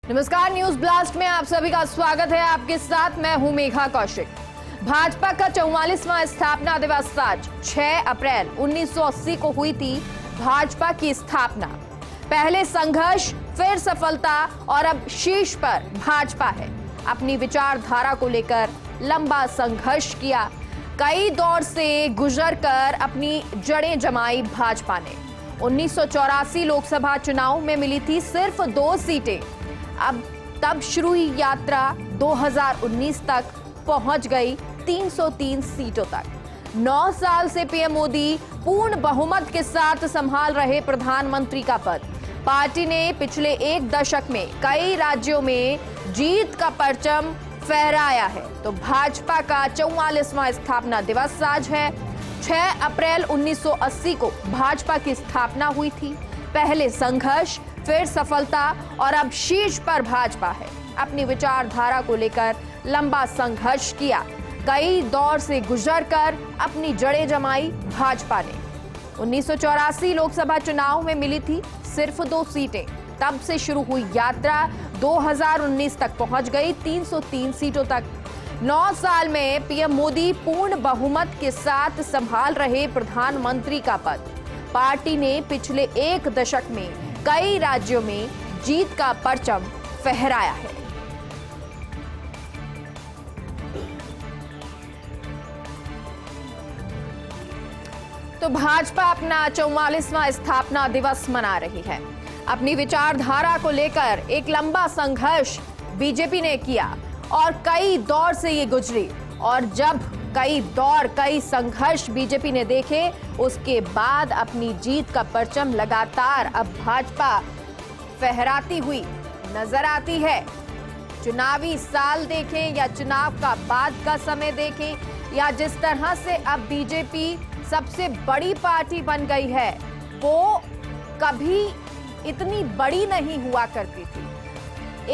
नमस्कार, news blast में आप सभी का स्वागत है। आपके साथ मैं हूं मेघा कौशिक। भाजपा का 44वां स्थापना दिवस आज 6 अप्रैल 1980 को हुई थी भाजपा की स्थापना। पहले संघर्ष, फिर सफलता और अब शीर्ष पर भाजपा है। अपनी विचारधारा को लेकर लंबा संघर्ष किया, कई दौर से गुजरकर अपनी जड़ें जमाई भाजपा ने। 1984 लोकसभा चुनाव में मिली थी सिर्फ 2 सीटें। अब तब शुरू हुई यात्रा 2019 तक पहुंच गई 303 सीटों तक। 9 साल से पीएम मोदी पूर्ण बहुमत के साथ संभाल रहे प्रधानमंत्री का पद। पार्टी ने पिछले 1 दशक में कई राज्यों में जीत का परचम फहराया है। तो भाजपा का 44वां स्थापना दिवस आज है। 6 अप्रैल 1980 को भाजपा की स्थापना हुई थी। पहले संघर्ष, फिर सफलता और अब शीर्ष पर भाजपा है। अपनी विचारधारा को लेकर लंबा संघर्ष किया, कई दौर से गुजरकर अपनी जड़ें जमाई भाजपा ने। 1984 लोकसभा चुनाव में मिली थी सिर्फ 2 सीटें। तब से शुरू हुई यात्रा 2019 तक पहुंच गई 303 सीटों तक। 9 साल में पीएम मोदी पूर्ण बहुमत के साथ संभाल रहे प्रधानमंत्री का पद। पार्टी ने पिछले 1 दशक में कई राज्यों में जीत का परचम फहराया है। तो भाजपा अपना 44वां स्थापना दिवस मना रही है। अपनी विचारधारा को लेकर एक लंबा संघर्ष बीजेपी ने किया और कई दौर से ये गुजरी। और जब कई संघर्ष बीजेपी ने देखे, उसके बाद अपनी जीत का परचम लगातार अब भाजपा फहराती हुई नजर आती है। चुनावी साल देखें या चुनाव का बाद का समय देखें, या जिस तरह से अब बीजेपी सबसे बड़ी पार्टी बन गई है, वो कभी इतनी बड़ी नहीं हुआ करती थी।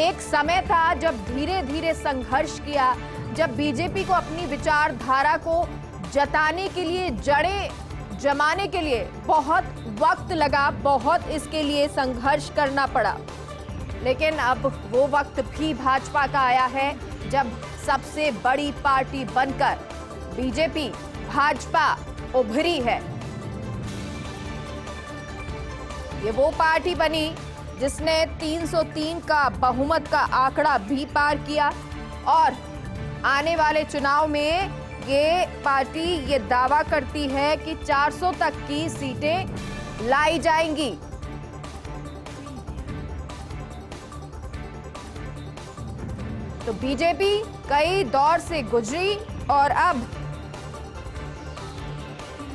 एक समय था जब धीरे धीरे संघर्ष किया, जब बीजेपी को अपनी विचारधारा को जताने के लिए, जड़ें जमाने के लिए बहुत वक्त लगा, बहुत इसके लिए संघर्ष करना पड़ा। लेकिन अब वो वक्त भी भाजपा का आया है जब सबसे बड़ी पार्टी बनकर बीजेपी, भाजपा उभरी है। ये वो पार्टी बनी जिसने 303 का बहुमत का आंकड़ा भी पार किया और आने वाले चुनाव में ये पार्टी ये दावा करती है कि 400 तक की सीटें लाई जाएंगी। तो बीजेपी कई दौर से गुजरी और अब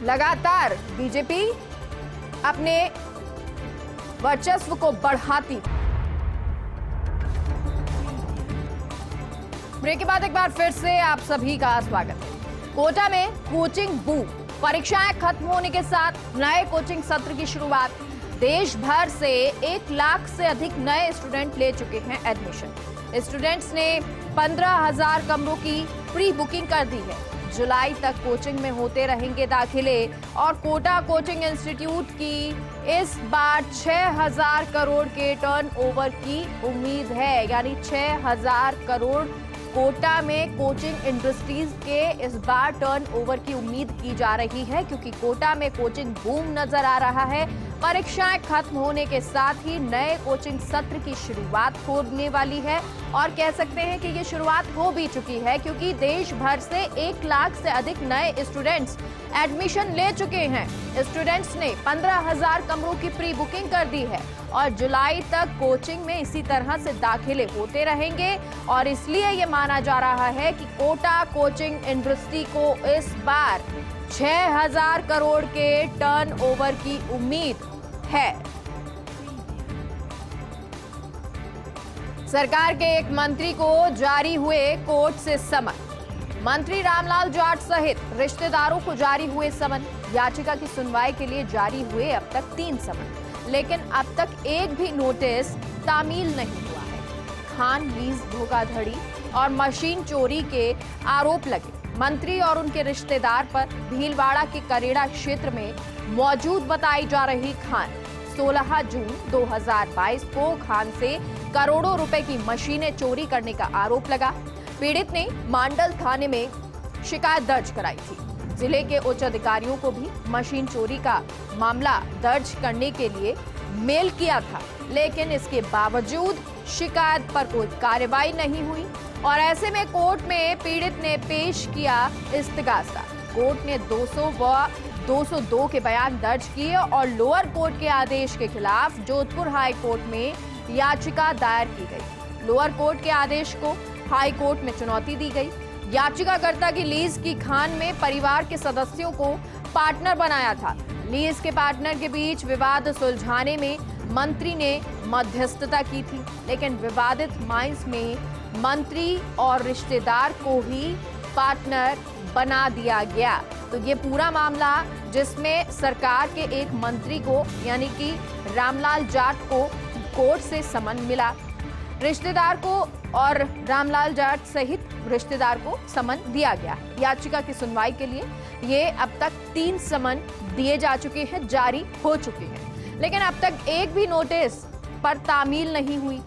लगातार बीजेपी अपने वर्चस्व को बढ़ाती। ब्रेक के बाद एक बार फिर से आप सभी का स्वागत है। कोटा में कोचिंग बूम, परीक्षाएं खत्म होने के साथ नए कोचिंग सत्र की शुरुआत। देश भर से 1 लाख से अधिक नए स्टूडेंट ले चुके हैं एडमिशन। स्टूडेंट्स ने 15,000 कमरों की प्री बुकिंग कर दी है। जुलाई तक कोचिंग में होते रहेंगे दाखिले और कोटा कोचिंग इंस्टीट्यूट की इस बार 6,000 करोड़ के टर्नओवर की उम्मीद है। यानी 6,000 करोड़ कोटा में कोचिंग इंडस्ट्रीज के इस बार टर्नओवर की उम्मीद की जा रही है, क्योंकि कोटा में कोचिंग बूम नजर आ रहा है। परीक्षाएं खत्म होने के साथ ही नए कोचिंग सत्र की शुरुआत होने वाली है और कह सकते हैं कि ये शुरुआत हो भी चुकी है, क्योंकि देश भर से 1 लाख से अधिक नए स्टूडेंट्स एडमिशन ले चुके हैं। स्टूडेंट्स ने 15,000 कमरों की प्री बुकिंग कर दी है और जुलाई तक कोचिंग में इसी तरह से दाखिले होते रहेंगे। और इसलिए ये माना जा रहा है कि कोटा कोचिंग इंडस्ट्री को इस बार 6,000 करोड़ के टर्नओवर की उम्मीद है। सरकार के एक मंत्री को जारी हुए कोर्ट से समन। मंत्री रामलाल जाट सहित रिश्तेदारों को जारी हुए समन। याचिका की सुनवाई के लिए जारी हुए अब तक 3 समन, लेकिन अब तक एक भी नोटिस तामील नहीं हुआ है। खान लीज धोखाधड़ी और मशीन चोरी के आरोप लगे। मंत्री और उनके रिश्तेदार पर भीलवाड़ा के करेड़ा क्षेत्र में मौजूद बताई जा रही खान 16 जून 2022 को खान से करोड़ों रुपए की मशीनें चोरी करने का आरोप लगा। पीड़ित ने मांडल थाने में शिकायत दर्ज कराई थी। जिले के उच्च अधिकारियों को भी मशीन चोरी का मामला दर्ज करने के लिए मेल किया था, लेकिन इसके बावजूद शिकायत पर कोई कार्रवाई नहीं हुई और ऐसे में कोर्ट में पीड़ित ने पेश किया इस्तिगासा। कोर्ट ने 200 व 202 के बयान दर्ज किए और लोअर कोर्ट के आदेश के खिलाफ जोधपुर हाई कोर्ट में याचिका दायर की गई। लोअर कोर्ट के आदेश को हाई कोर्ट में चुनौती दी गई। याचिकाकर्ता की लीज की खान में परिवार के सदस्यों को पार्टनर बनाया था। लीज के पार्टनर के बीच विवाद सुलझाने में मंत्री ने मध्यस्थता की थी, लेकिन विवादित माइंस में मंत्री और रिश्तेदार को ही पार्टनर बना दिया गया। तो ये पूरा मामला जिसमें सरकार के एक मंत्री को यानी कि रामलाल जाट को कोर्ट से समन मिला, रिश्तेदार को और रामलाल जाट सहित रिश्तेदार को समन दिया गया। याचिका की सुनवाई के लिए ये अब तक 3 समन दिए जा चुके हैं, जारी हो चुके हैं, लेकिन अब तक एक भी नोटिस पर तामील नहीं हुई।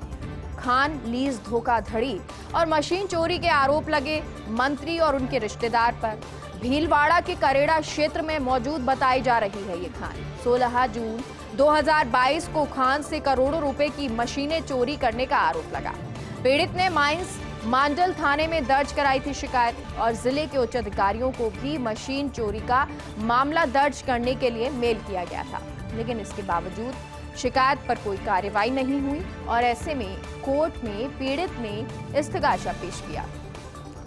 खान लीज धोखाधड़ी और मशीन चोरी के आरोप लगे मंत्री और उनके रिश्तेदार पर। भीलवाड़ा के करेड़ा क्षेत्र में मौजूद बताई जा रही है ये खान। 16 जून 2022 को खान से करोड़ों रुपए की मशीनें चोरी करने का आरोप लगा। पीड़ित ने माइंस मांडल थाने में दर्ज कराई थी शिकायत और जिले के उच्च अधिकारियों को भी मशीन चोरी का मामला दर्ज करने के लिए मेल किया गया था, लेकिन इसके बावजूद शिकायत पर कोई कार्रवाई नहीं हुई और ऐसे में कोर्ट में पीड़ित ने इस्तिगासा पेश किया।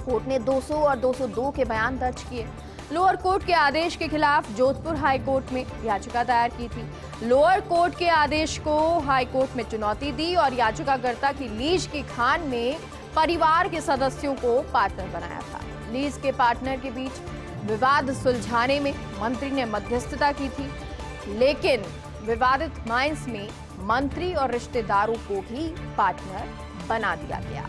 कोर्ट ने 200 और 202 के बयान दर्ज किए। लोअर कोर्ट के आदेश के खिलाफ जोधपुर हाई कोर्ट में याचिका दायर की थी। लोअर कोर्ट के आदेश को हाई कोर्ट में चुनौती दी और याचिकाकर्ता की लीज की खान में परिवार के सदस्यों को पार्टनर बनाया था। लीज के पार्टनर के बीच विवाद सुलझाने में मंत्री ने मध्यस्थता की थी, लेकिन विवादित माइंस में मंत्री और रिश्तेदारों को ही पार्टनर बना दिया गया।